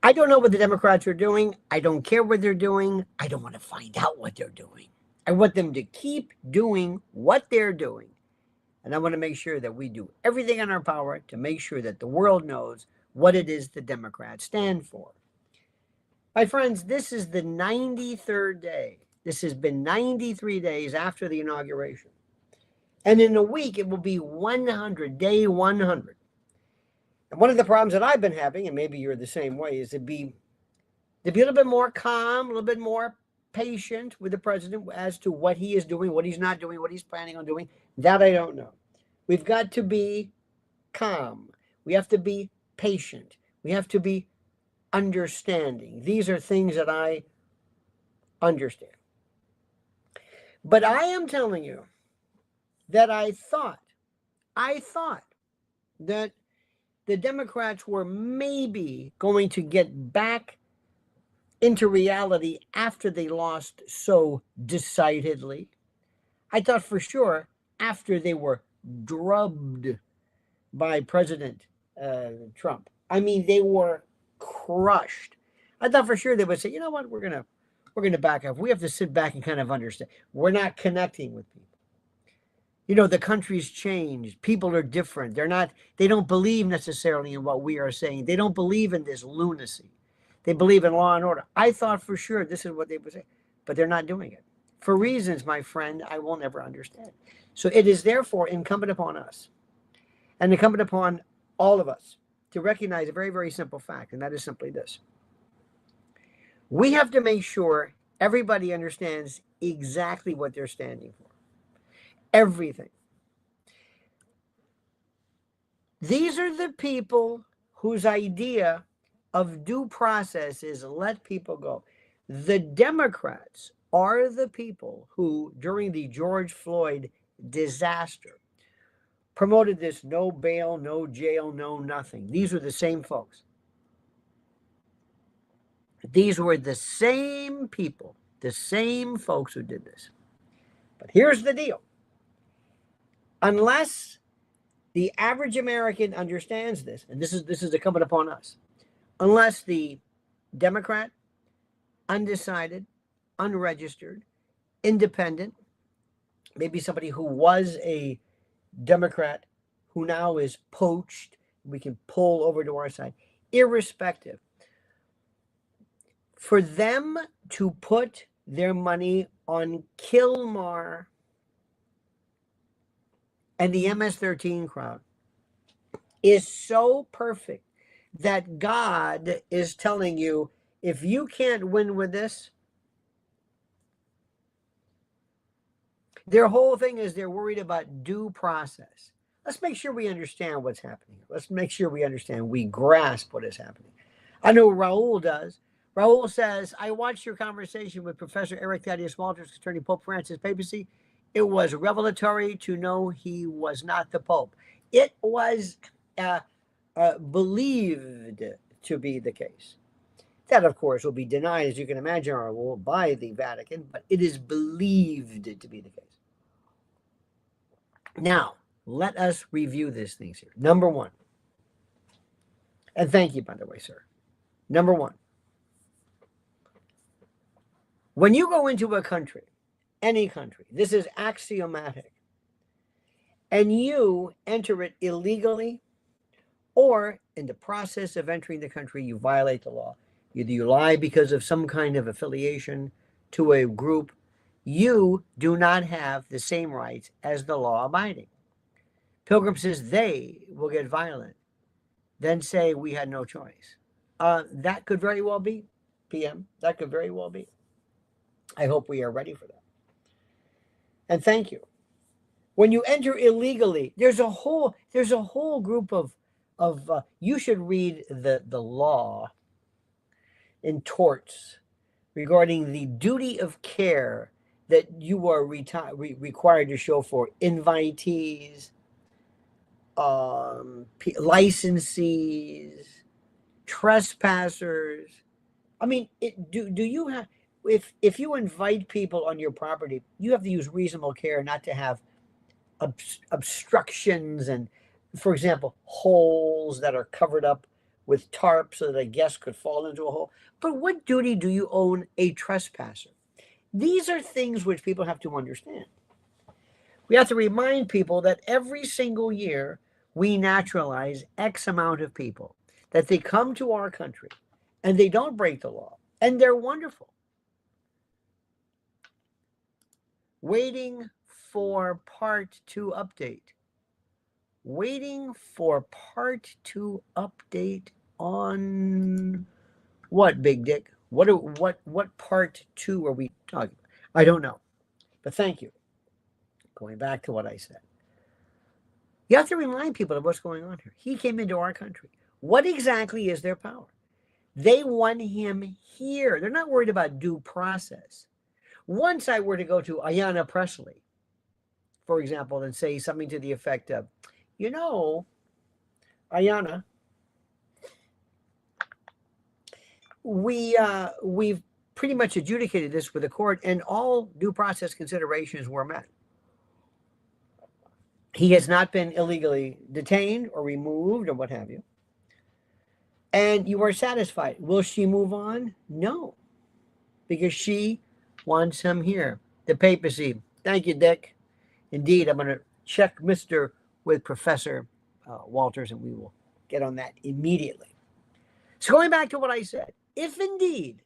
I don't know what the Democrats are doing. I don't care what they're doing. I don't want to find out what they're doing. I want them to keep doing what they're doing. And I want to make sure that we do everything in our power to make sure that the world knows what it is the Democrats stand for. My friends, this is the 93rd day. This has been 93 days after the inauguration. And in a week, it will be 100, day 100. And one of the problems that I've been having, and maybe you're the same way, is to be a little bit more calm, a little bit more patient with the president as to what he is doing, what he's not doing, what he's planning on doing. That I don't know. We've got to be calm. We have to be patient. We have to be understanding. These are things that I understand. But I am telling you that I thought that the Democrats were maybe going to get back into reality after they lost so decidedly. I thought for sure after they were drubbed by President Trump. I mean, they were crushed. I thought for sure they would say, you know what, we're gonna back up. We have to sit back and kind of understand. We're not connecting with people. You know, the country's changed. People are different. They don't believe necessarily in what we are saying. They don't believe in this lunacy. They believe in law and order. I thought for sure this is what they would say, but they're not doing it. For reasons, my friend, I will never understand. So it is therefore incumbent upon us and incumbent upon all of us to recognize a very, very simple fact, and that is simply this. We have to make sure everybody understands exactly what they're standing for. Everything. These are the people whose idea of due process is let people go. The Democrats are the people who, during the George Floyd disaster, promoted this no bail, no jail, no nothing. These were the same folks. These were the same people, the same folks who did this. But here's the deal. Unless the average American understands this, and this is incumbent upon us, unless the Democrat, undecided, unregistered, independent, maybe somebody who was a Democrat who now is poached, we can pull over to our side, irrespective, for them to put their money on Kilmar and the MS-13 crowd is so perfect that God is telling you, if you can't win with this, their whole thing is they're worried about due process. Let's make sure we understand what's happening. Let's make sure we understand, we grasp what is happening. I know Raul does. Raul says, I watched your conversation with Professor Eric Thaddeus Walters concerning Pope Francis' papacy. It was revelatory to know he was not the Pope. It was believed to be the case. That, of course, will be denied, as you can imagine, Raul, by the Vatican, but it is believed to be the case. Now, let us review these things here. Number one, and thank you, by the way, sir. Number one, when you go into a country, any country, this is axiomatic, and you enter it illegally, or in the process of entering the country, you violate the law. Either you lie because of some kind of affiliation to a group, you do not have the same rights as the law-abiding. Pilgrim says they will get violent, then say we had no choice. That could very well be, PM. That could very well be. I hope we are ready for that. And thank you. When you enter illegally, there's a whole group of you should read the law in torts regarding the duty of care that you are required to show for invitees, licensees, trespassers. I mean, do you have, if you invite people on your property, you have to use reasonable care not to have obstructions and, for example, holes that are covered up with tarps so that a guest could fall into a hole. But what duty do you own a trespasser? These are things which people have to understand. We have to remind people that every single year we naturalize X amount of people, that they come to our country and they don't break the law, and they're wonderful. Waiting for part 2 update. Waiting for part 2 update on what, Big Dick? What part 2 are we talking about? I don't know. But thank you. Going back to what I said. You have to remind people of what's going on here. He came into our country. What exactly is their power? They want him here. They're not worried about due process. Once I were to go to Ayanna Pressley, for example, and say something to the effect of, you know, Ayanna, we've pretty much adjudicated this with the court, and all due process considerations were met. He has not been illegally detained or removed or what have you. And you are satisfied. Will she move on? No, because she wants him here. The papacy. Thank you, Dick. Indeed, I'm going to check Mr. with Professor Walters, and we will get on that immediately. So going back to what I said, if indeed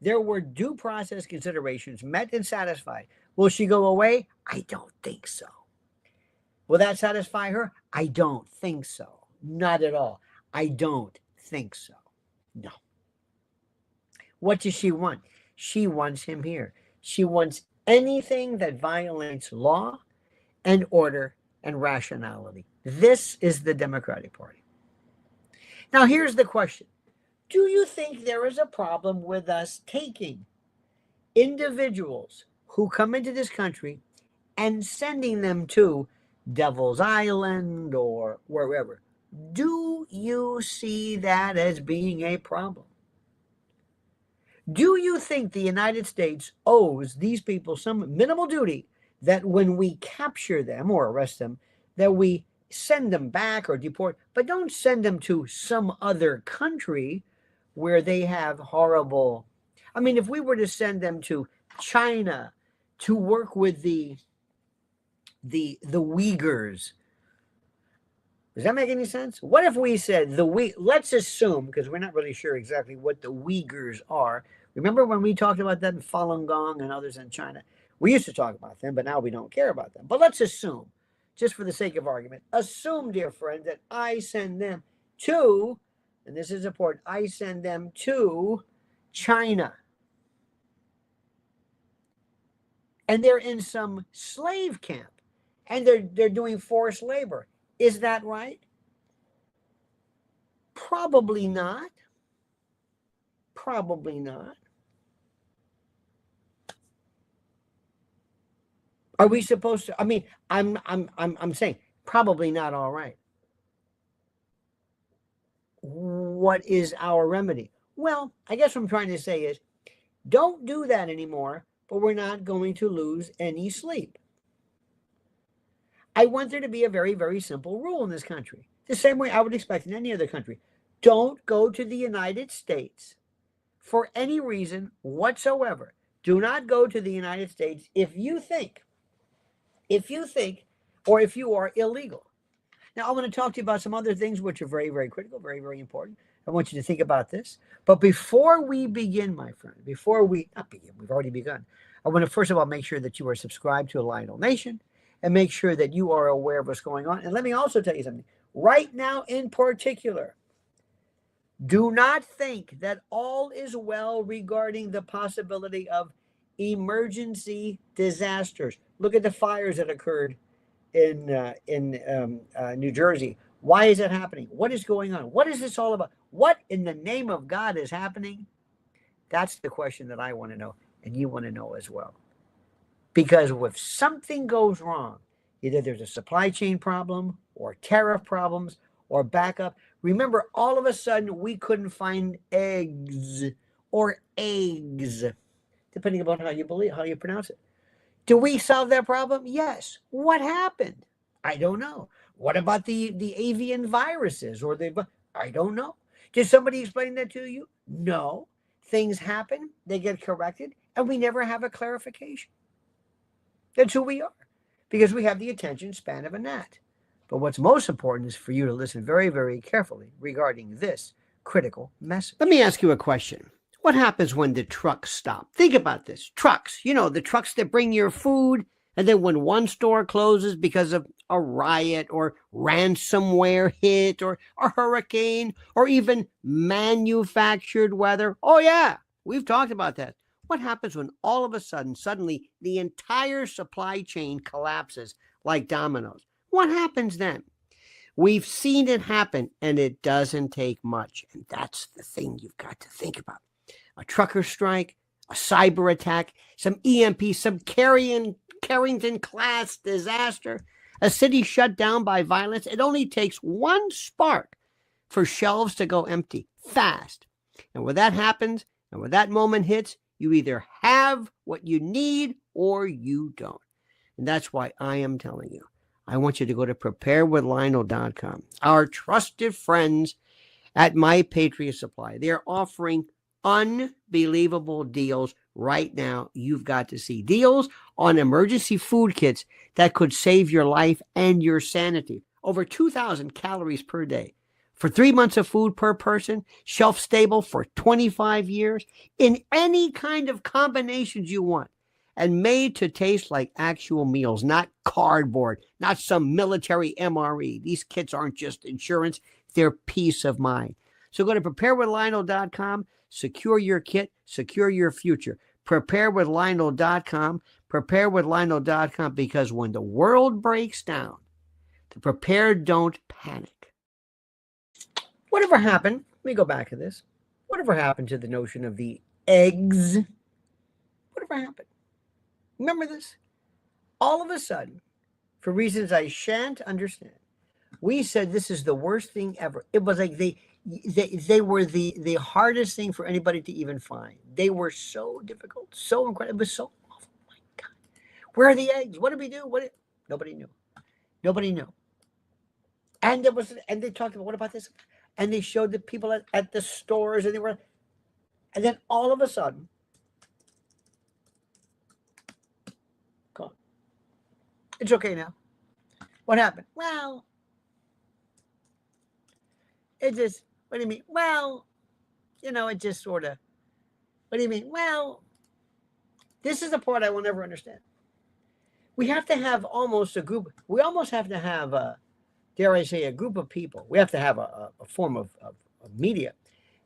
there were due process considerations met and satisfied, will she go away? I don't think so. Will that satisfy her? I don't think so. Not at all. I don't think so. No. What does she want? She wants him here. She wants anything that violates law and order and rationality. This is the Democratic Party. Now, here's the question. Do you think there is a problem with us taking individuals who come into this country and sending them to Devil's Island or wherever? Do you see that as being a problem? Do you think the United States owes these people some minimal duty that when we capture them or arrest them, that we send them back or deport, but don't send them to some other country where they have horrible... I mean, if we were to send them to China to work with the Uyghurs, does that make any sense? What if we said let's assume, because we're not really sure exactly what the Uyghurs are. Remember when we talked about that in Falun Gong and others in China? We used to talk about them, but now we don't care about them. But let's assume, just for the sake of argument, assume, dear friend, that I send them to, and this is important, I send them to China. And they're in some slave camp. And they're doing forced labor. Is that right? Probably not. Probably not. Are we supposed to? I mean, I'm saying probably not all right. What is our remedy? Well, I guess what I'm trying to say is, don't do that anymore, but we're not going to lose any sleep. I want there to be a very, very simple rule in this country, the same way I would expect in any other country. Don't go to the United States for any reason whatsoever. Do not go to the United States if you think, or if you are illegal. Now, I want to talk to you about some other things which are very, very critical, very, very important. I want you to think about this. But before we begin, my friend, we've already begun. I want to first of all make sure that you are subscribed to Lionel Nation and make sure that you are aware of what's going on. And let me also tell you something. Right now in particular, do not think that all is well regarding the possibility of emergency disasters. Look at the fires that occurred in New Jersey. Why is it happening? What is going on? What is this all about? What in the name of God is happening? That's the question that I want to know, and you want to know as well. Because if something goes wrong, either there's a supply chain problem or tariff problems or backup. Remember, all of a sudden, we couldn't find eggs, depending upon how you pronounce it. Do we solve that problem? Yes. What happened? I don't know. What about the avian viruses I don't know. Did somebody explain that to you? No. Things happen, they get corrected, and we never have a clarification. That's who we are, because we have the attention span of a gnat. But what's most important is for you to listen very, very carefully regarding this critical message. Let me ask you a question. What happens when the trucks stop? Think about this. Trucks, the trucks that bring your food, and then when one store closes because of a riot or ransomware hit or a hurricane or even manufactured weather. Oh yeah, we've talked about that. What happens when all of a sudden, suddenly, the entire supply chain collapses like dominoes? What happens then? We've seen it happen, and it doesn't take much. And that's the thing you've got to think about. A trucker strike, a cyber attack, some EMP, some Carrington class disaster, a city shut down by violence. It only takes one spark for shelves to go empty fast. And when that happens, and when that moment hits, you either have what you need or you don't. And that's why I am telling you, I want you to go to preparewithlionel.com. Our trusted friends at My Patriot Supply, they're offering unbelievable deals right now. You've got to see deals on emergency food kits that could save your life and your sanity. Over 2,000 calories per day. For 3 months of food per person, shelf stable for 25 years, in any kind of combinations you want, and made to taste like actual meals, not cardboard, not some military MRE. These kits aren't just insurance, they're peace of mind. So go to preparewithlionel.com, secure your kit, secure your future. Preparewithlionel.com, preparewithlionel.com, because when the world breaks down, the prepared don't panic. Whatever happened, let me go back to this. Whatever happened to the notion of the eggs? Whatever happened? Remember this? All of a sudden, for reasons I shan't understand, we said this is the worst thing ever. It was like they were the hardest thing for anybody to even find. They were so difficult, so incredible. It was so awful. My God. Where are the eggs? What did we do? Nobody knew. Nobody knew. And they talked about, what about this? And they showed the people at the stores, and then all of a sudden, gone. It's okay now. What happened? Well, it just, what do you mean? Well, it just sort of, what do you mean? Well, this is the part I will never understand. We have to have almost a group, we almost have to have dare I say, a group of people. We have to have a form of media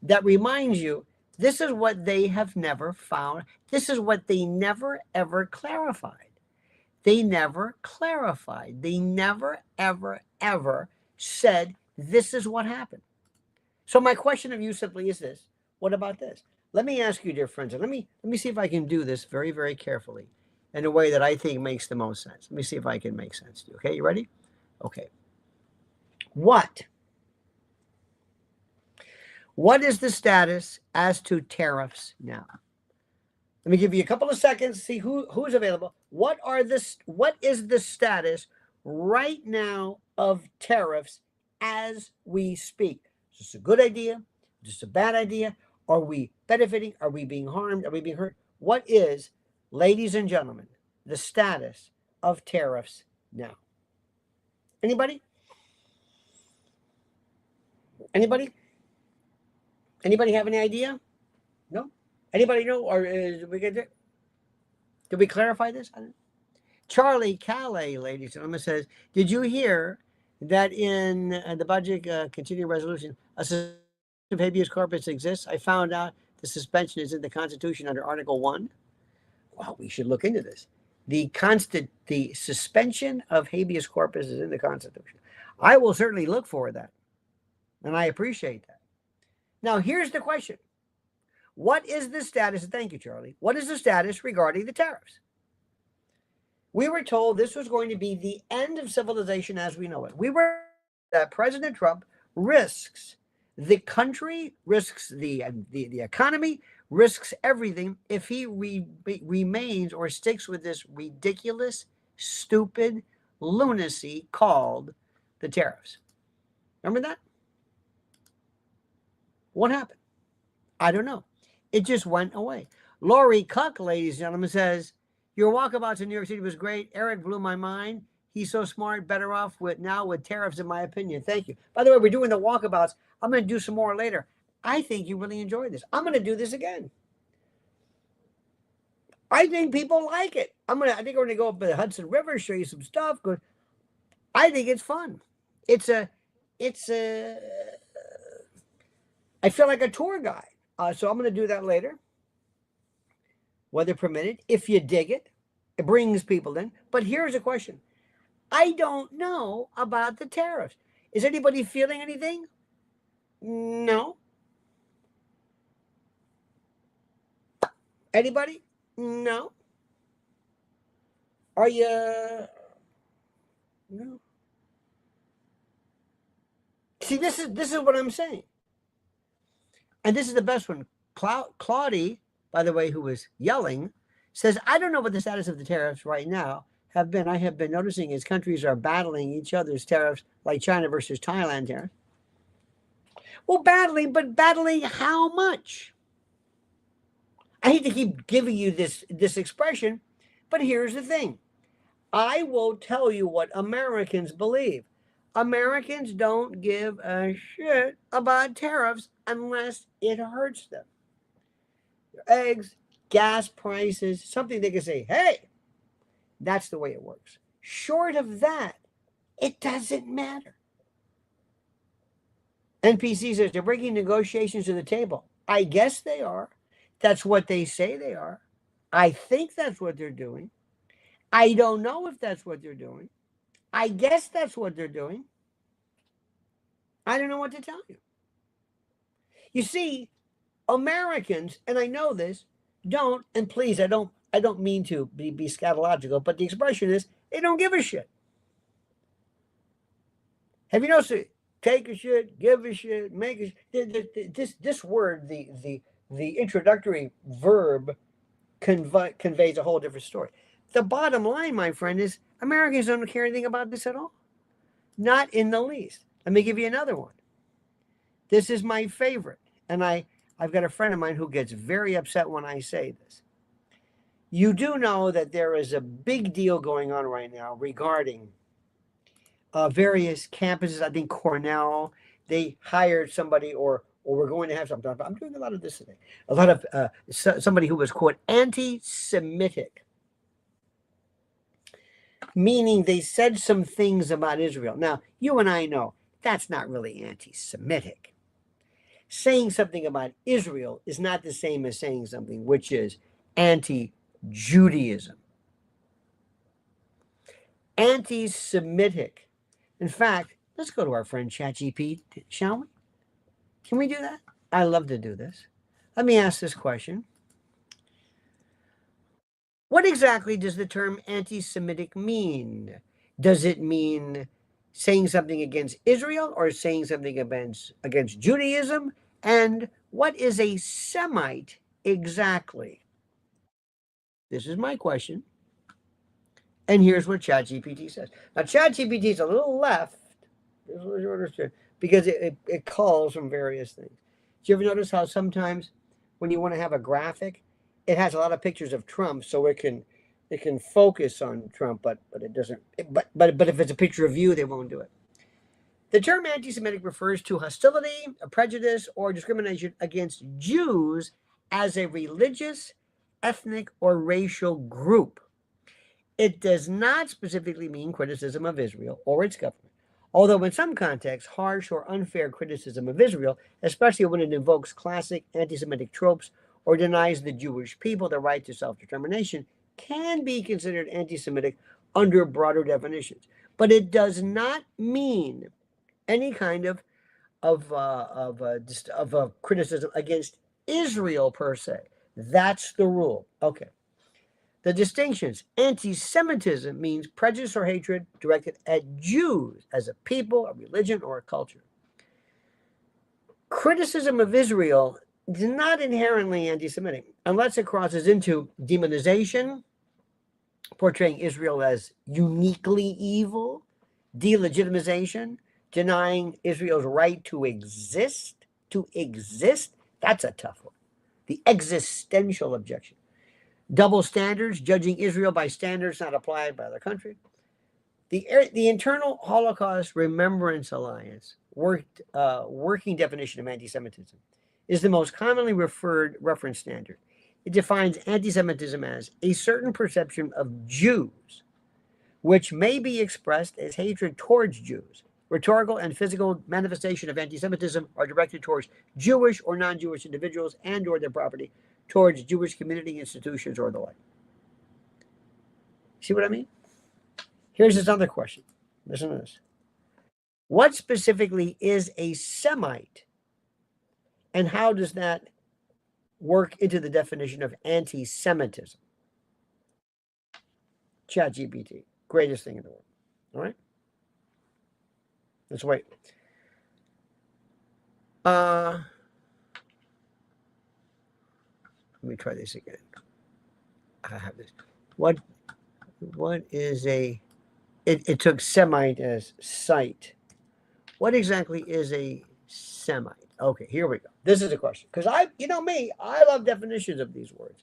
that reminds you, this is what they have never found. This is what they never, ever clarified. They never clarified. They never, ever, ever said, this is what happened. So my question of you simply is this. What about this? Let me ask you, dear friends, and let me see if I can do this very, very carefully in a way that I think makes the most sense. Let me see if I can make sense to you. Okay, you ready? Okay. What is the status as to tariffs now? Let me give you a couple of seconds to see who's available. What is the status right now of tariffs as we speak? Is this a good idea? Is this a bad idea? Are we benefiting? Are we being harmed? Are we being hurt? What is, ladies and gentlemen, the status of tariffs now? Anybody? Anybody have any idea? No? Anybody know? Or did we clarify this? Charlie Calais, ladies and gentlemen, says, did you hear that in the budget continuing resolution, a suspension of habeas corpus exists? I found out the suspension is in the Constitution under Article 1. Wow, we should look into this. The suspension of habeas corpus is in the Constitution. I will certainly look for that. And I appreciate that. Now, here's the question. What is the status? Thank you, Charlie. What is the status regarding the tariffs? We were told this was going to be the end of civilization as we know it. We were that President Trump risks the country, risks the economy, risks everything if he remains or sticks with this ridiculous, stupid lunacy called the tariffs. Remember that? What happened? I don't know. It just went away. Lori Cuck, ladies and gentlemen, says, your walkabouts in New York City was great. Eric blew my mind. He's so smart, better off with tariffs, in my opinion. Thank you. By the way, we're doing the walkabouts. I'm going to do some more later. I think you really enjoyed this. I'm going to do this again. I think people like it. I think we're going to go up the Hudson River, show you some stuff. I think it's fun. I feel like a tour guide. So I'm going to do that later, weather permitted. If you dig it, it brings people in. But here's a question. I don't know about the tariffs. Is anybody feeling anything? No. Anybody? No. Are you? No. See, this is what I'm saying. And this is the best one. Claudie, by the way, who was yelling, says, I don't know what the status of the tariffs right now have been. I have been noticing as countries are battling each other's tariffs, like China versus Thailand tariffs. Well, but battling how much? I hate to keep giving you this expression, but here's the thing. I will tell you what Americans believe. Americans don't give a shit about tariffs unless it hurts them. Eggs, gas prices, something they can say, hey, that's the way it works. Short of that, it doesn't matter. NPC says they're bringing negotiations to the table. I guess they are. That's what they say they are. I think that's what they're doing. I don't know if that's what they're doing. I guess that's what they're doing. I don't know what to tell you. You see, Americans, and I know this, don't, and please, I don't mean to be scatological, but the expression is they don't give a shit. Have you noticed it? Take a shit, give a shit, make a shit. This word, the introductory verb conveys a whole different story. The bottom line, my friend, is Americans don't care anything about this at all. Not in the least. Let me give you another one. This is my favorite. And I've got a friend of mine who gets very upset when I say this. You do know that there is a big deal going on right now regarding various campuses. I think Cornell, they hired somebody, or we're going to have something. I'm doing a lot of this today. A lot of somebody who was, quote, anti-Semitic. Meaning they said some things about Israel. Now, you and I know that's not really anti-Semitic. Saying something about Israel is not the same as saying something which is anti-Judaism. Anti-Semitic. In fact, let's go to our friend ChatGPT, shall we? Can we do that? I love to do this. Let me ask this question. What exactly does the term anti-Semitic mean? Does it mean saying something against Israel or saying something against Judaism? And what is a Semite exactly? This is my question. And here's what ChatGPT says. Now, ChatGPT is a little left, because it calls from various things. Do you ever notice how sometimes when you want to have a graphic, it has a lot of pictures of Trump, so it can focus on Trump, but it doesn't. But if it's a picture of you, they won't do it. The term anti-Semitic refers to hostility, a prejudice, or discrimination against Jews as a religious, ethnic, or racial group. It does not specifically mean criticism of Israel or its government, although in some contexts, harsh or unfair criticism of Israel, especially when it invokes classic anti-Semitic tropes or denies the Jewish people the right to self-determination, can be considered anti-Semitic under broader definitions. But it does not mean any kind of criticism against Israel per se. That's the rule. Okay. The distinctions. Anti-Semitism means prejudice or hatred directed at Jews as a people, a religion, or a culture. Criticism of Israel is not inherently anti-Semitic unless it crosses into demonization, portraying Israel as uniquely evil, delegitimization, denying Israel's right to exist, to exist? That's a tough one. The existential objection. Double standards, judging Israel by standards not applied by other country. The Internal Holocaust Remembrance Alliance working definition of anti-Semitism is the most commonly referred reference standard. It defines anti-Semitism as a certain perception of Jews, which may be expressed as hatred towards Jews. Rhetorical and physical manifestation of anti-Semitism are directed towards Jewish or non-Jewish individuals and or their property, towards Jewish community institutions or the like. See what I mean? Here's this other question. Listen to this. What specifically is a Semite? And how does that work into the definition of anti-Semitism? ChatGPT, greatest thing in the world. All right? Let's wait. Let me try this again. I have this. What is a... It took Semite as site. What exactly is a Semite? Okay, here we go. This is a question. Because you know me, I love definitions of these words.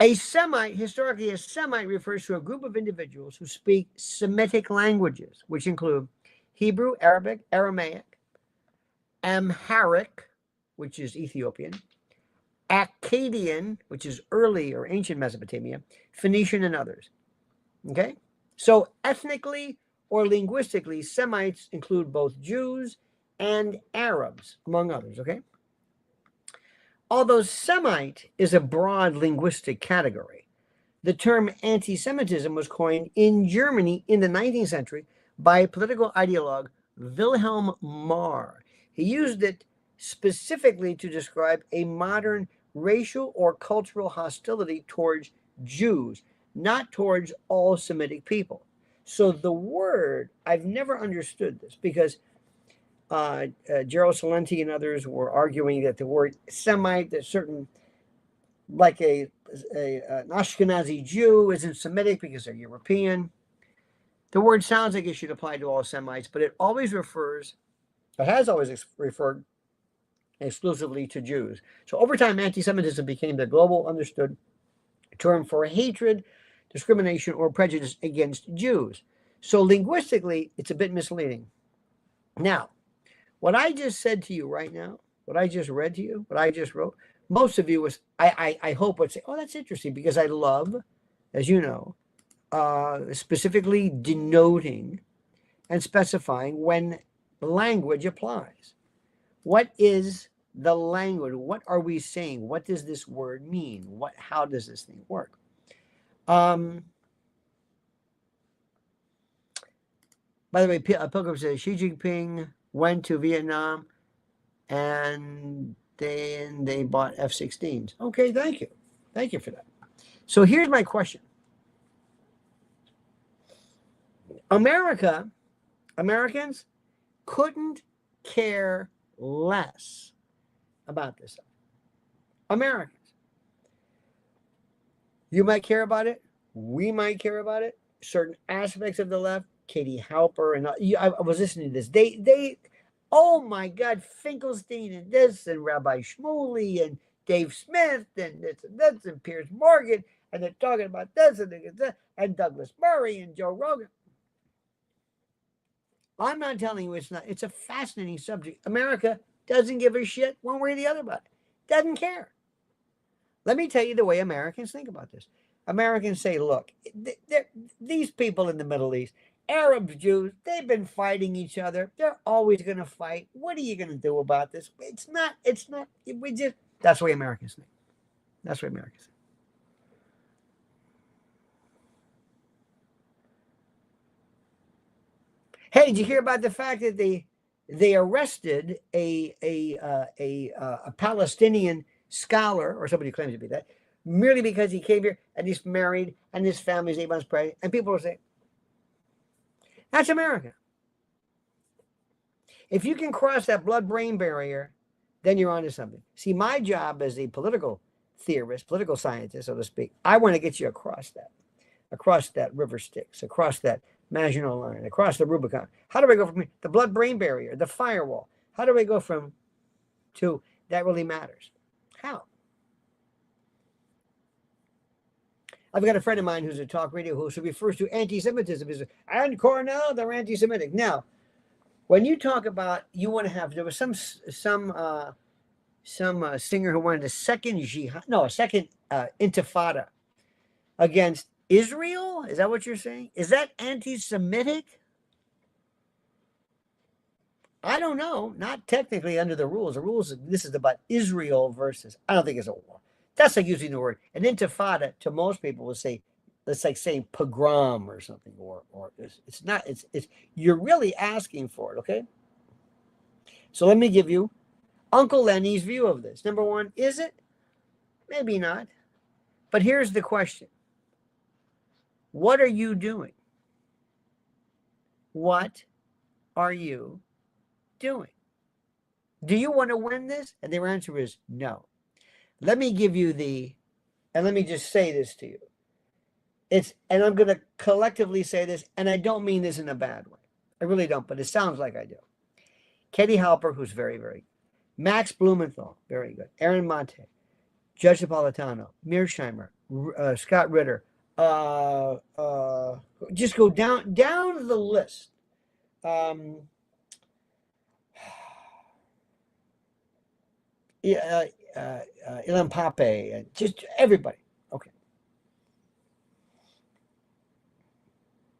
A Semite, historically, a Semite refers to a group of individuals who speak Semitic languages, which include Hebrew, Arabic, Aramaic, Amharic, which is Ethiopian, Akkadian, which is early or ancient Mesopotamia, Phoenician, and others. Okay? So ethnically or linguistically, Semites include both Jews and Arabs, among others, okay? Although Semite is a broad linguistic category, the term anti-Semitism was coined in Germany in the 19th century by political ideologue Wilhelm Marr. He used it specifically to describe a modern racial or cultural hostility towards Jews, not towards all Semitic people. So the word, I've never understood this because Gerald Salenti and others were arguing that the word Semite, that certain, like an Ashkenazi Jew isn't Semitic because they're European. The word sounds like it should apply to all Semites, but it always refers, it has always referred exclusively to Jews. So over time, anti-Semitism became the global understood term for hatred, discrimination, or prejudice against Jews. So linguistically, it's a bit misleading. Now, what I just said to you right now, what I just read to you, what I just wrote, most of you was, I hope would say, oh, that's interesting, because I love, as you know, specifically denoting and specifying when language applies. What is the language? What are we saying? What does this word mean? How does this thing work? By the way, Pilgrim says Xi Jinping went to Vietnam and then they bought F-16s. Okay, thank you. Thank you for that. So here's my question. Americans couldn't care less about this stuff. Americans. You might care about it. We might care about it. Certain aspects of the left, Katie Halper, and I was listening to this. They, oh my God, Finkelstein and this, and Rabbi Shmuley and Dave Smith, and this and this, and Piers Morgan, and they're talking about this and Douglas Murray and Joe Rogan. I'm not telling you it's not. It's a fascinating subject. America doesn't give a shit one way or the other about it. Doesn't care. Let me tell you the way Americans think about this. Americans say, look, these people in the Middle East, Arabs, Jews, they've been fighting each other. They're always going to fight. What are you going to do about this? It's not, that's the way Americans think. That's the way Americans think. Hey, did you hear about the fact that they arrested a Palestinian scholar, or somebody who claims to be that, merely because he came here and he's married and his family's 8 months pregnant, and people are saying, that's America. If you can cross that blood-brain barrier, then you're onto something. See, my job as a political theorist, political scientist, so to speak, I want to get you across that river Styx, across that Maginot Line, across the Rubicon. How do I go from the blood-brain barrier, the firewall, How do I go from to that really matters? How? I've got a friend of mine who's a talk radio host who refers to anti-Semitism as, and Cornell, they're anti-Semitic. Now, when you talk about, you want to have, there was some singer who wanted a second jihad, no, a second intifada against Israel. Is that what you're saying? Is that anti-Semitic? I don't know. Not technically under the rules. The rules, this is about Israel versus, I don't think it's a war. That's like using the word. An intifada to most people will say, it's like saying pogrom or something, or it's not, it's you're really asking for it, okay? So let me give you Uncle Lenny's view of this. Number one, is it? Maybe not. But here's the question. What are you doing? What are you doing? Do you want to win this? And their answer is no. Let me give you and let me just say this to you. And I'm going to collectively say this, and I don't mean this in a bad way. I really don't, but it sounds like I do. Katie Halper, who's very, very good. Max Blumenthal, very good. Aaron Monte, Judge Napolitano, Mearsheimer, Scott Ritter. Just go down the list. Ilan Pape, just everybody. Okay.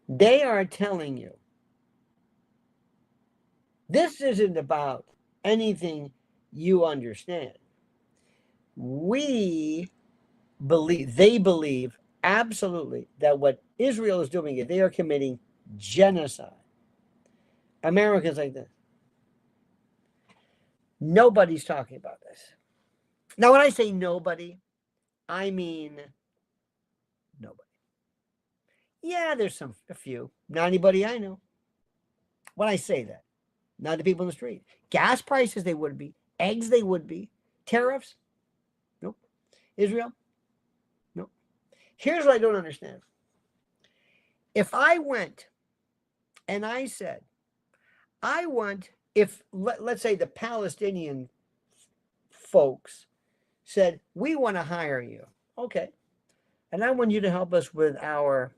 They are telling you this isn't about anything you understand. They believe absolutely that what Israel is doing is they are committing genocide. Americans like this. Nobody's talking about this. Now, when I say nobody, I mean nobody. Yeah, there's a few. Not anybody I know. When I say that, not the people in the street. Gas prices, they would be. Eggs, they would be. Tariffs? Nope. Israel? Nope. Here's what I don't understand. If I went and I said, let's say the Palestinian folks said, we want to hire you. Okay. And I want you to help us with our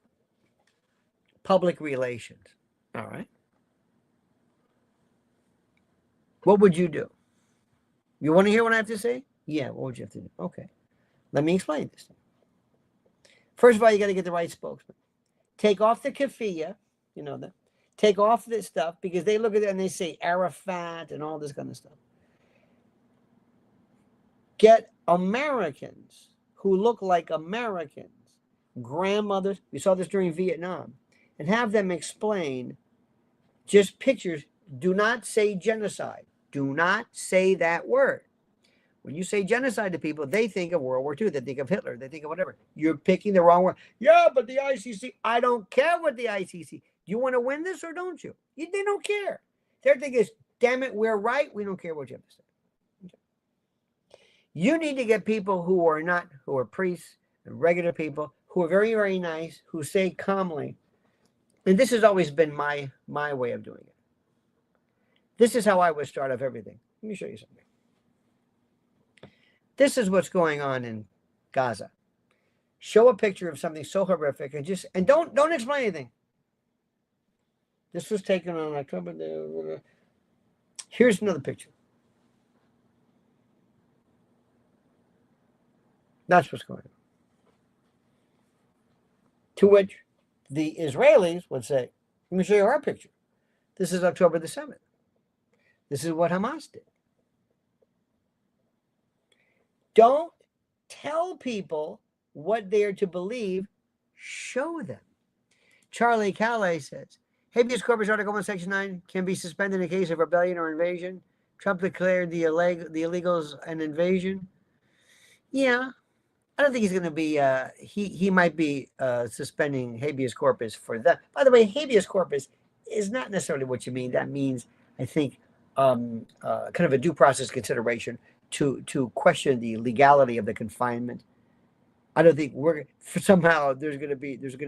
public relations. All right. What would you do? You want to hear what I have to say? Yeah, what would you have to do? Okay. Let me explain this. First of all, you got to get the right spokesman. Take off the keffiyeh, you know that. Take off this stuff because they look at it and they say Arafat and all this kind of stuff. Get Americans who look like Americans, grandmothers. We saw this during Vietnam, and have them explain just pictures. Do not say genocide. Do not say that word. When you say genocide to people, they think of World War II. They think of Hitler. They think of whatever. You're picking the wrong word. Yeah, but the ICC. I don't care what the ICC. Do you want to win this or don't you? They don't care. Their thing is, damn it, we're right. We don't care what you have to say. Okay. You need to get people who are priests and regular people who are very, very nice, who say calmly, and this has always been my way of doing it. This is how I would start off everything. Let me show you something. This is what's going on in Gaza. Show a picture of something so horrific and don't explain anything. This was taken on October. Here's another picture. That's what's going on. To which the Israelis would say, let me show you our picture. This is October the 7th. This is what Hamas did. Don't tell people what they are to believe. Show them. Charlie Calais says, habeas corpus Article 1, Section 9 can be suspended in case of rebellion or invasion. Trump declared the illegals an invasion. Yeah. I don't think he's going to be, he might be suspending habeas corpus for that. By the way, habeas corpus is not necessarily what you mean. That means, I think, kind of a due process consideration to question the legality of the confinement. I don't think somehow there's going to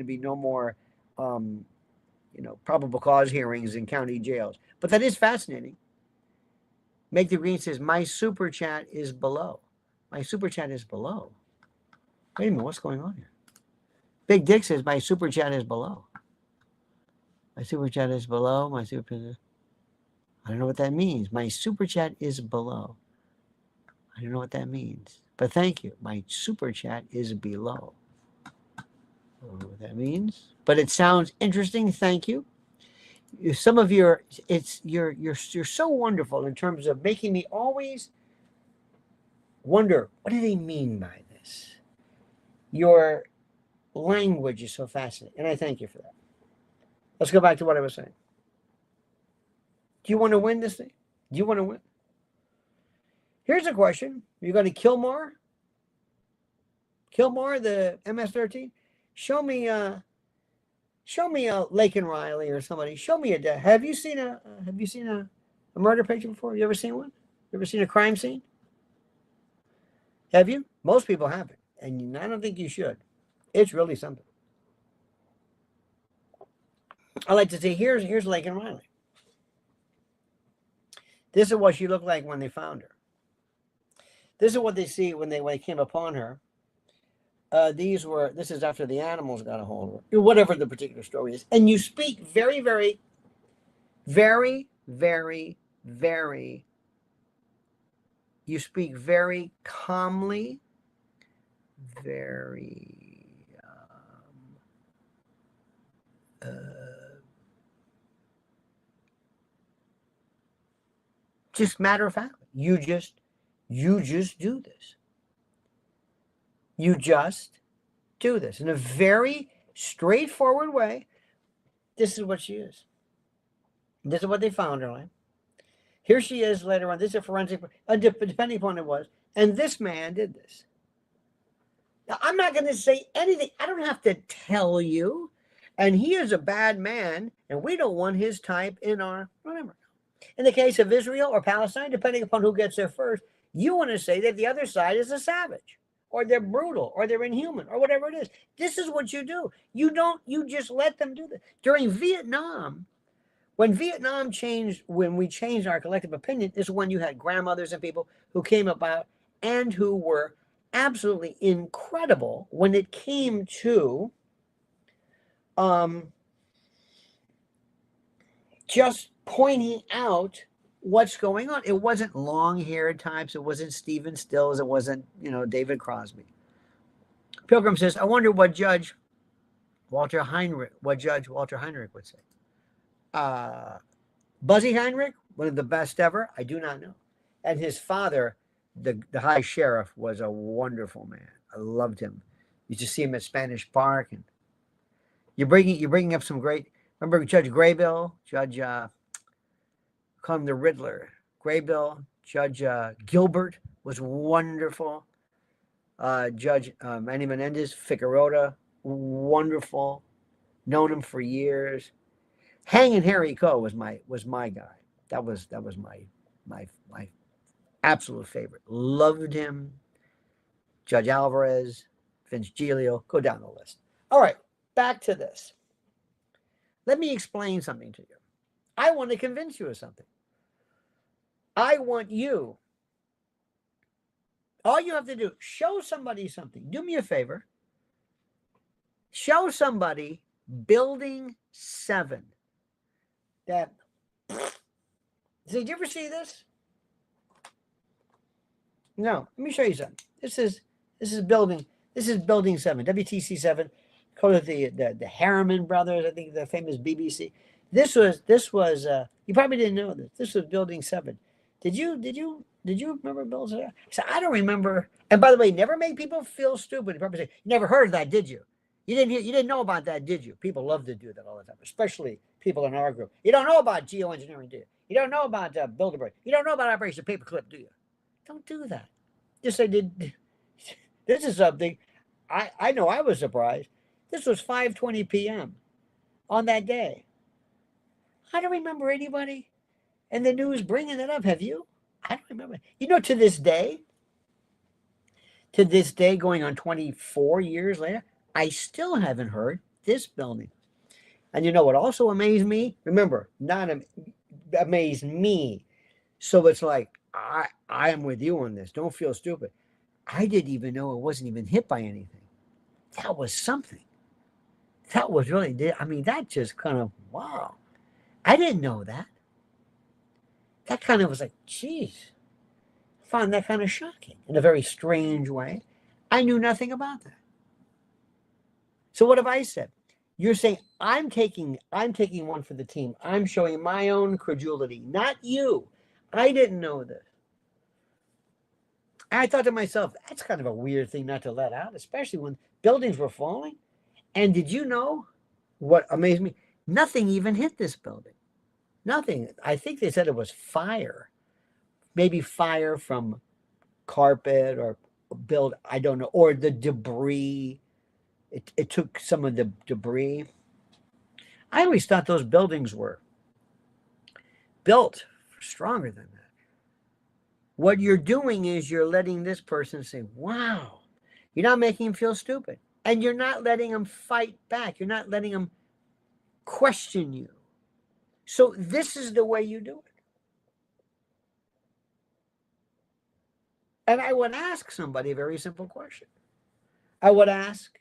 be no more, probable cause hearings in county jails. But that is fascinating. Make the Green says, my super chat is below. My super chat is below. Wait a minute, what's going on here? Big Dick says, my super chat is below. My super chat is below. My super chat. I don't know what that means. My super chat is below. I don't know what that means. But thank you. My super chat is below. I don't know what that means. But it sounds interesting. Thank you. Some of your, you're so wonderful in terms of making me always wonder, what do they mean by this? Your language is so fascinating, and I thank you for that. Let's go back to what I was saying. Do you want to win this thing? Do you want to win? Here's a question. You're going to kill more? Kill more, the MS-13? Show me Lake and Riley or somebody. Show me a death. Have you seen a murder picture before? You ever seen one? You ever seen a crime scene? Have you? Most people haven't, and I don't think you should. It's really something. I like to say, here's Lake and Riley. This is what she looked like when they found her. This is what they see when they came upon her. This is after the animals got a hold of her, whatever the particular story is. And you speak very, very, very, very, very, you speak very calmly, very, just matter of fact. You just do this. You just do this in a very straightforward way. This is what she is. This is what they found her like. Here she is later on. This is a forensic, depending upon what it was. And this man did this. Now, I'm not going to say anything. I don't have to tell you. And he is a bad man, and we don't want his type in our, whatever. In the case of Israel or Palestine, depending upon who gets there first, you want to say that the other side is a savage, or they're brutal, or they're inhuman, or whatever it is. This is what you do. You just let them do this. During Vietnam, when we changed our collective opinion, is when you had grandmothers and people who came about and who were absolutely incredible when it came to just pointing out what's going on. It wasn't long-haired types. It wasn't Stephen Stills. It wasn't, David Crosby. Pilgrim says, I wonder what Judge Walter Heinrich would say. Buzzy Heinrich, one of the best ever, I do not know. And his father, the high sheriff, was a wonderful man. I loved him. You just see him at Spanish Park, and you're bringing up some great. Remember Judge Graybill, call him the Riddler. Graybill, Judge Gilbert was wonderful. Judge Manny Menendez, Figueroa, wonderful. Known him for years. Hanging Harry Coe was my guy. That was my absolute favorite. Loved him. Judge Alvarez, Vince Giglio, go down the list. All right, back to this. Let me explain something to you. I want to convince you of something. I want you. All you have to do, show somebody something. Do me a favor. Show somebody Building 7. That. Did you ever see this? No. Let me show you something. This is Building 7. WTC 7. Called it the Harriman brothers. I think the famous BBC. This was. You probably didn't know this. This was Building 7. Did you remember Building 7? So I don't remember. And by the way, never make people feel stupid. You probably say, you never heard of that, did you? You didn't know about that, did you? People love to do that all the time, especially people in our group. You don't know about geoengineering, do you? You don't know about Bilderberg. You don't know about Operation Paperclip, do you? Don't do that. Just say, this is something. I know I was surprised. This was 5:20 p.m. on that day. I don't remember anybody in the news bringing it up. Have you? I don't remember. To this day, going on 24 years later, I still haven't heard this building. And you know what also amazed me? Remember, not amazed me. So it's like, I am with you on this. Don't feel stupid. I didn't even know it wasn't even hit by anything. That was something. That was really, I mean, that just kind of, wow. I didn't know that. That kind of was like, geez, I found that kind of shocking in a very strange way. I knew nothing about that. So what have I said? You're saying I'm taking one for the team. I'm showing my own credulity, not you. I didn't know this. I thought to myself, that's kind of a weird thing not to let out, especially when buildings were falling. And did you know what amazed me? Nothing even hit this building. Nothing. I think they said it was fire. Maybe fire from carpet or build, I don't know, or the debris. It took some of the debris. I always thought those buildings were built stronger than that. What you're doing is you're letting this person say, wow, you're not making him feel stupid. And you're not letting him fight back. You're not letting him question you. So this is the way you do it. And I would ask somebody a very simple question. I would ask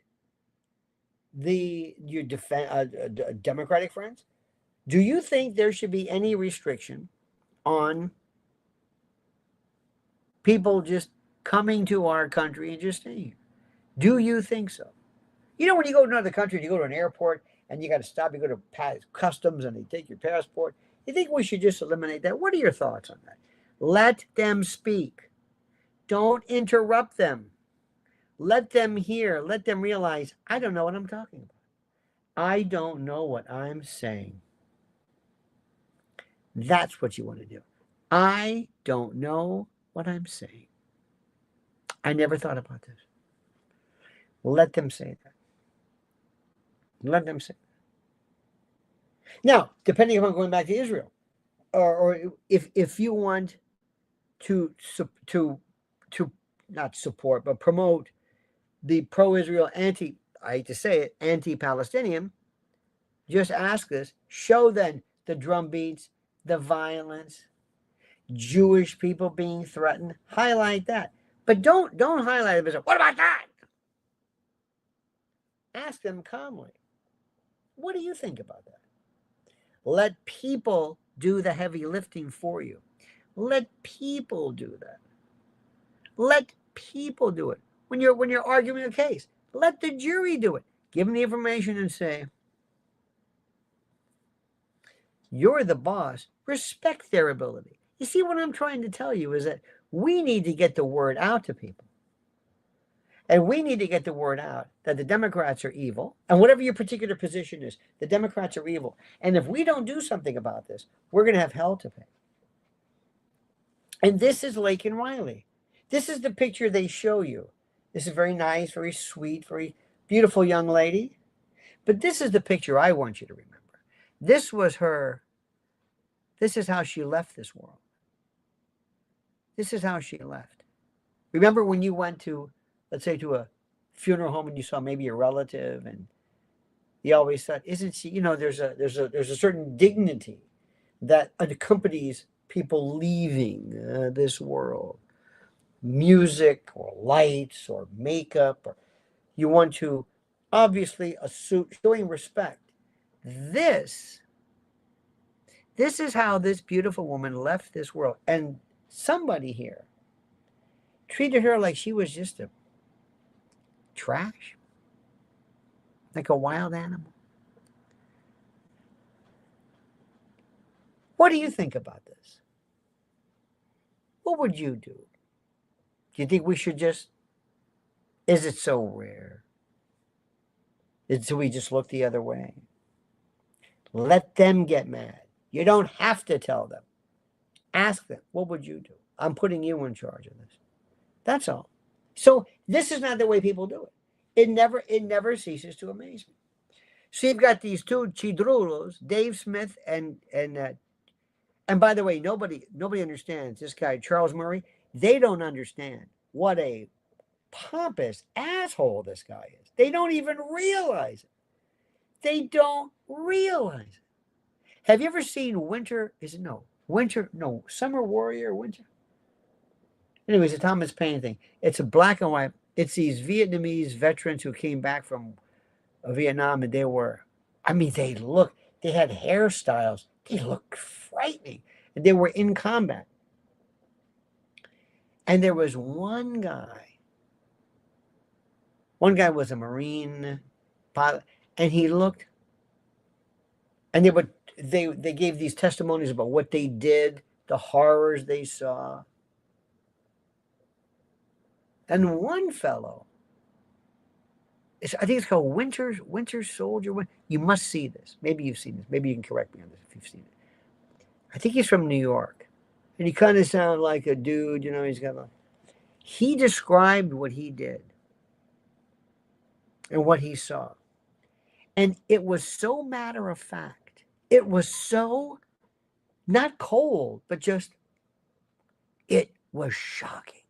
your Democratic friends, do you think there should be any restriction on people just coming to our country and just staying here? Do you think so? You know, when you go to another country, you go to an airport and you got to stop, you go to customs and they take your passport. You think we should just eliminate that? What are your thoughts on that? Let them speak. Don't interrupt them. Let them hear. Let them realize, I don't know what I'm talking about. I don't know what I'm saying. That's what you want to do. I don't know what I'm saying. I never thought about this. Let them say that. Let them say that. Now, depending upon going back to Israel, or if you want to not support but promote the pro-Israel I hate to say it, anti-Palestinian, just ask this, show them the drum beats, the violence, Jewish people being threatened, highlight that. But don't highlight it and say, what about that? Ask them calmly, what do you think about that? Let people do the heavy lifting for you. Let people do that. Let people do it. When you're arguing a case, let the jury do it. Give them the information and say, you're the boss. Respect their ability. You see, what I'm trying to tell you is that we need to get the word out to people. And we need to get the word out that the Democrats are evil. And whatever your particular position is, the Democrats are evil. And if we don't do something about this, we're going to have hell to pay. And this is Laken Riley. This is the picture they show you. This is very nice, very sweet, very beautiful young lady. But this is the picture I want you to remember. This was her. This is how she left this world. This is how she left. Remember when you went to, let's say, to a funeral home and you saw maybe a relative, and you always thought, isn't she? You know, there's a certain dignity that accompanies people leaving this world. Music or lights or makeup, or you want to obviously showing respect. This is how this beautiful woman left this world. And somebody here treated her like she was just a trash, like a wild animal. What do you think about this? What would you do? Do you think we should just, is it so rare? Do we just look the other way? Let them get mad. You don't have to tell them. Ask them, what would you do? I'm putting you in charge of this. That's all. So this is not the way people do it. It never ceases to amaze me. So you've got these two chidrulos, Dave Smith and by the way, nobody understands this guy, Charles Murray. They don't understand what a pompous asshole this guy is. They don't even realize it. They don't realize it. Have you ever seen Summer Warrior, Winter? Anyways, the Thomas Paine thing. It's a black and white. It's these Vietnamese veterans who came back from Vietnam, and they were, I mean, they had hairstyles. They looked frightening. And they were in combat. And there was one guy was a Marine pilot, and he looked, and they gave these testimonies about what they did, the horrors they saw. And one fellow, I think it's called Winter Soldier. You must see this. Maybe you've seen this. Maybe you can correct me on this if you've seen it. I think he's from New York. And he kind of sounded like a dude, he described what he did and what he saw. And it was so matter of fact. It was so not cold, but just, it was shocking.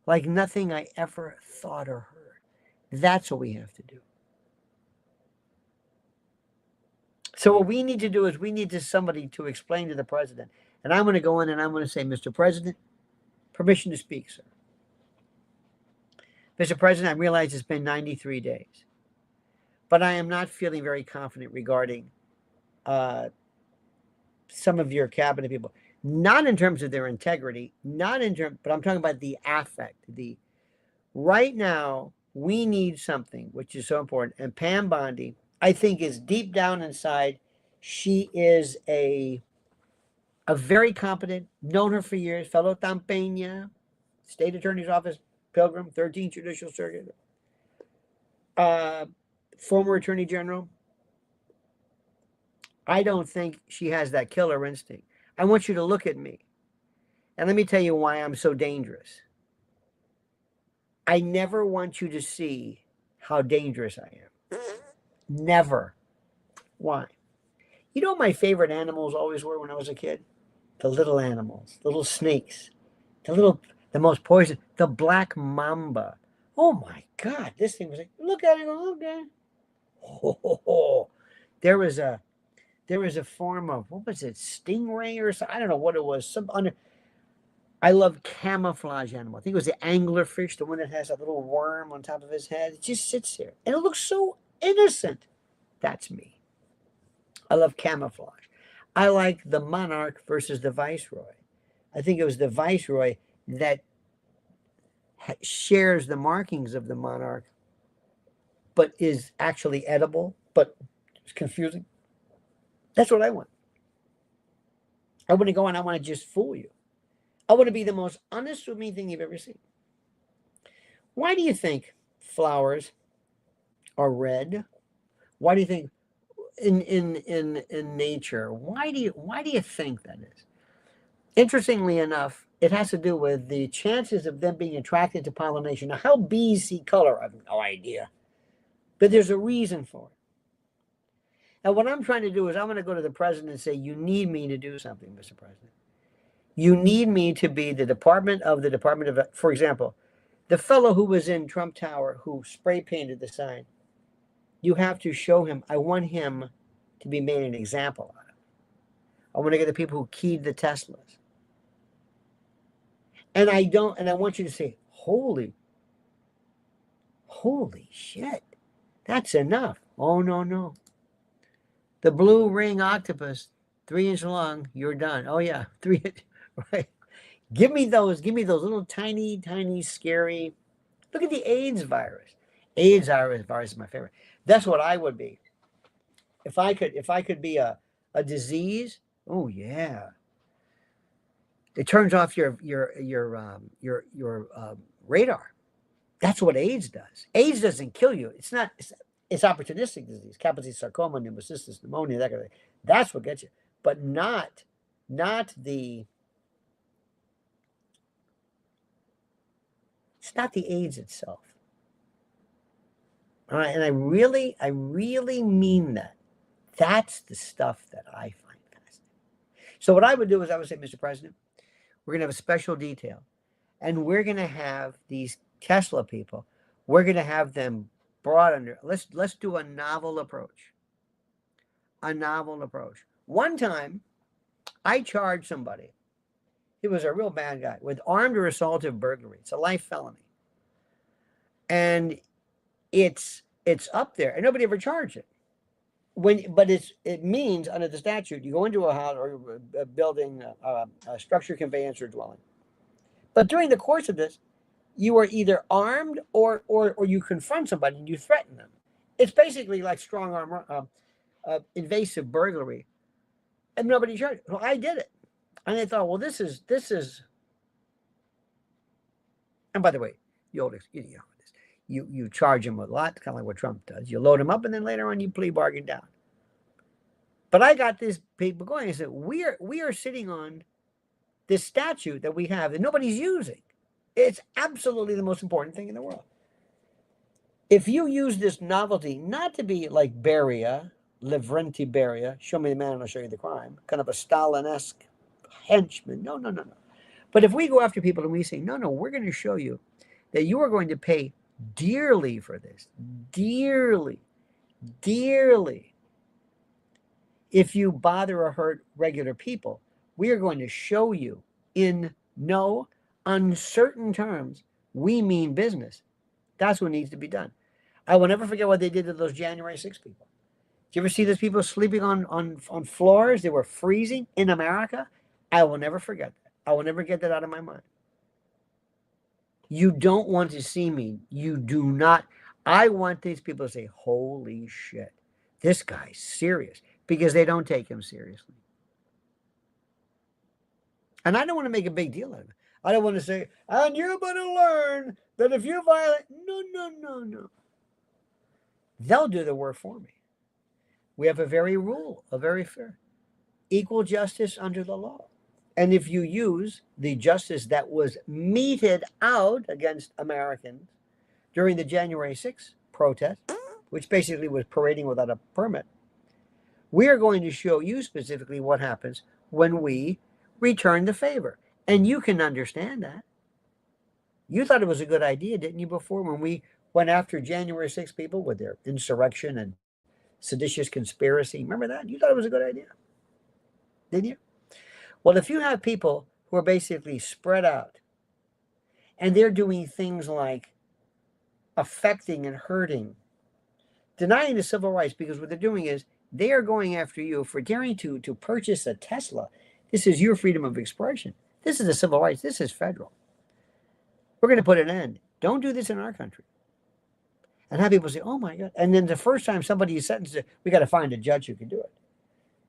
Like nothing I ever thought or heard. That's what we have to do. So what we need to do is we need somebody to explain to the president. And I'm going to go in and I'm going to say, Mr. President, permission to speak, sir. Mr. President, I realize it's been 93 days. But I am not feeling very confident regarding some of your cabinet people. Not in terms of their integrity, but I'm talking about the affect. Right now, we need something, which is so important. And Pam Bondi, I think, is deep down inside. She is a very competent, known her for years, fellow Tampena, State Attorney's Office, Pilgrim, 13th Judicial Circuit, former Attorney General. I don't think she has that killer instinct. I want you to look at me. And let me tell you why I'm so dangerous. I never want you to see how dangerous I am. Never. Why? You know what my favorite animals always were when I was a kid? The little animals, little snakes, the most poisonous, the black mamba. Oh my God, this thing was like, look at it, okay. Oh, there was a form of, what was it, stingray or something? I don't know what it was. I love camouflage animal. I think it was the anglerfish, the one that has a little worm on top of his head. It just sits there. And it looks so innocent. That's me. I love camouflage. I like the monarch versus the viceroy. I think it was the viceroy that shares the markings of the monarch, but is actually edible, but it's confusing. That's what I want. I want to go and I want to just fool you. I want to be the most unassuming thing you've ever seen. Why do you think flowers are red? Why do you think in nature? Why do you think that is? Interestingly enough, it has to do with the chances of them being attracted to pollination. Now, how bees see color, I have no idea. But there's a reason for it. Now, what I'm trying to do is I'm going to go to the president and say, you need me to do something, Mr. President. You need me to be the Department of, for example, the fellow who was in Trump Tower who spray painted the sign. You have to show him, I want him to be made an example out of. I want to get the people who keyed the Teslas. And I want you to say, holy shit, that's enough. Oh, no. The blue ring octopus, 3 inch long, you're done. Oh yeah, 3 inch, right? Give me those little tiny, scary. Look at the AIDS virus. AIDS virus is my favorite. That's what I would be. If I could be a disease, oh yeah. It turns off your radar. That's what AIDS does. AIDS doesn't kill you. It's opportunistic disease, Kaposi's sarcoma, pneumocystis, pneumonia, that kind of thing. That's what gets you, but not the. It's not the AIDS itself. All right, and I really mean that. That's the stuff that I find fascinating. So what I would do is I would say, Mr. President, we're going to have a special detail, and we're going to have these Tesla people. We're going to have them brought under. Let's do a novel approach. A novel approach. One time, I charged somebody He was a real bad guy with armed or assaultive burglary. It's a life felony. And it's up there, and nobody ever charged it. But it means under the statute, you go into a house or a building, a structure, conveyance, or dwelling. But during the course of this, you are either armed or you confront somebody and you threaten them. It's basically like strong arm, invasive burglary, and nobody charged. Well, I did it, and they thought, well, this is. And by the way, the old, you charge them with a lot, kind of like what Trump does. You load them up, and then later on you plea bargain down. But I got this people going. I said, we are sitting on this statute that we have that nobody's using. It's absolutely the most important thing in the world. If you use this novelty, not to be like Beria, Lavrenti Beria, show me the man and I'll show you the crime, kind of a Stalin-esque henchman. No. But if we go after people and we say, no, we're going to show you that you are going to pay dearly for this, dearly, if you bother or hurt regular people, we are going to show you in no uncertain terms, we mean business. That's what needs to be done. I will never forget what they did to those January 6 people. Did you ever see those people sleeping on floors? They were freezing in America. I will never forget that. I will never get that out of my mind. You don't want to see me. You do not. I want these people to say, holy shit, this guy's serious, because they don't take him seriously. And I don't want to make a big deal out of it. I don't want to say, and you're going to learn that if you violate, no. They'll do the work for me. We have a very fair, equal justice under the law. And if you use the justice that was meted out against Americans during the January 6th protest, which basically was parading without a permit, we are going to show you specifically what happens when we return the favor. And you can understand that. You thought it was a good idea, didn't you, before, when we went after January 6 people with their insurrection and seditious conspiracy? Remember that? You thought it was a good idea, didn't you? Well, if you have people who are basically spread out and they're doing things like affecting and hurting, denying the civil rights, because what they're doing is they are going after you for daring to purchase a Tesla. This is your freedom of expression. This is the civil rights. This is federal. We're going to put an end. Don't do this in our country. And have people say, oh my God. And then the first time somebody is sentenced, we got to find a judge who can do it.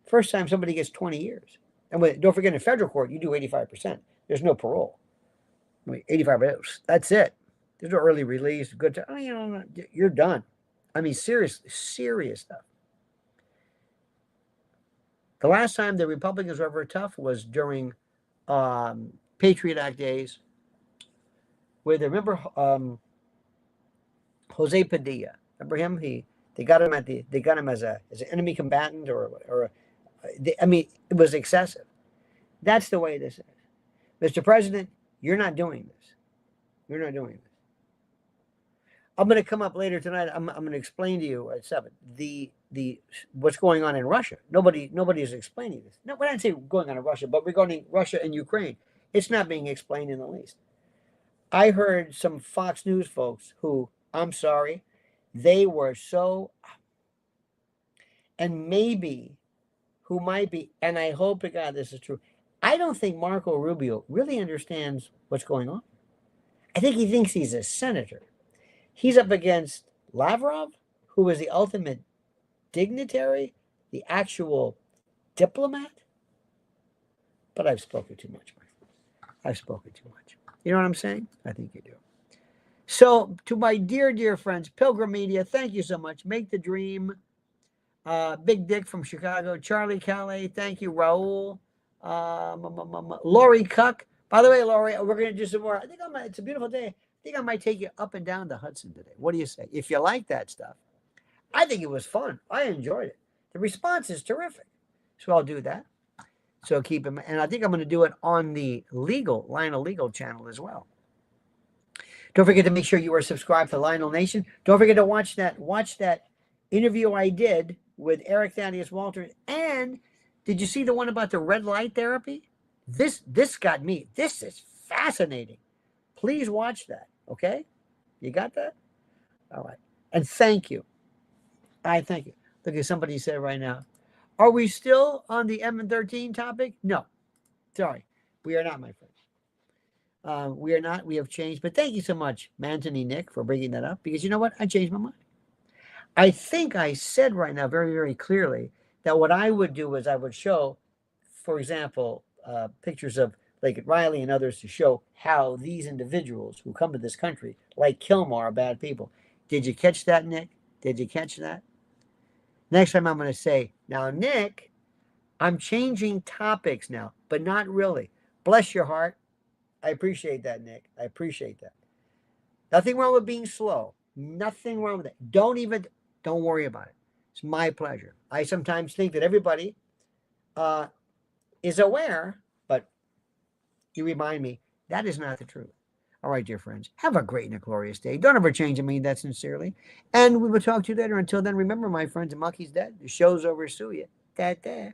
First time somebody gets 20 years. And don't forget, in federal court, you do 85%. There's no parole. 85%, that's it. There's no early release. Good time. You're done. I mean, serious stuff. The last time the Republicans were ever tough was during Patriot Act days, where they remember Jose Padilla. Remember him? They got him as an enemy combatant, it was excessive. That's the way this is. Mr. President, you're not doing this. You're not doing this. I'm going to come up later tonight. I'm going to explain to you at 7 the what's going on in Russia. Nobody is explaining this. No, we're not saying going on in Russia, but regarding Russia and Ukraine, it's not being explained in the least. I heard some Fox News folks who, I'm sorry, they were so, and maybe, who might be, and I hope to God this is true, I don't think Marco Rubio really understands what's going on. I think he thinks he's a senator. He's up against Lavrov, who is the ultimate dignitary, the actual diplomat. But I've spoken too much, my friends. I've spoken too much. You know what I'm saying? I think you do. So, to my dear friends, Pilgrim Media, thank you so much. Make the dream. Big Dick from Chicago. Charlie Calais, thank you. Raul. Lori Cuck. By the way, Lori, we're going to do some more. I think it's a beautiful day. I think I might take you up and down the Hudson today. What do you say? If you like that stuff. I think it was fun. I enjoyed it. The response is terrific. So I'll do that. So keep him. And I think I'm going to do it on the Lionel Legal channel as well. Don't forget to make sure you are subscribed to Lionel Nation. Don't forget to watch that interview I did with Eric Thaddeus Walters. And did you see the one about the red light therapy? This got me. This is fascinating. Please watch that. Okay? You got that? All right. And thank you. I thank you. Look at somebody said right now. Are we still on the MS-13 topic? No. Sorry. We are not, my friends. We are not. We have changed. But thank you so much, Anthony Nick, for bringing that up. Because you know what? I changed my mind. I think I said right now very, very clearly that what I would do is I would show, for example, pictures of like Riley and others to show how these individuals who come to this country, like Kilmar, are bad people. Did you catch that, Nick? Did you catch that? Next time I'm going to say, now, Nick, I'm changing topics now, but not really. Bless your heart. I appreciate that, Nick. I appreciate that. Nothing wrong with being slow. Nothing wrong with it. Don't worry about it. It's my pleasure. I sometimes think that everybody is aware, but you remind me that is not the truth. All right, dear friends, have a great and a glorious day. Don't ever change. I mean that sincerely. And we will talk to you later. Until then, remember, my friends, the monkey's dead. The show's over. Sue you. Da-da.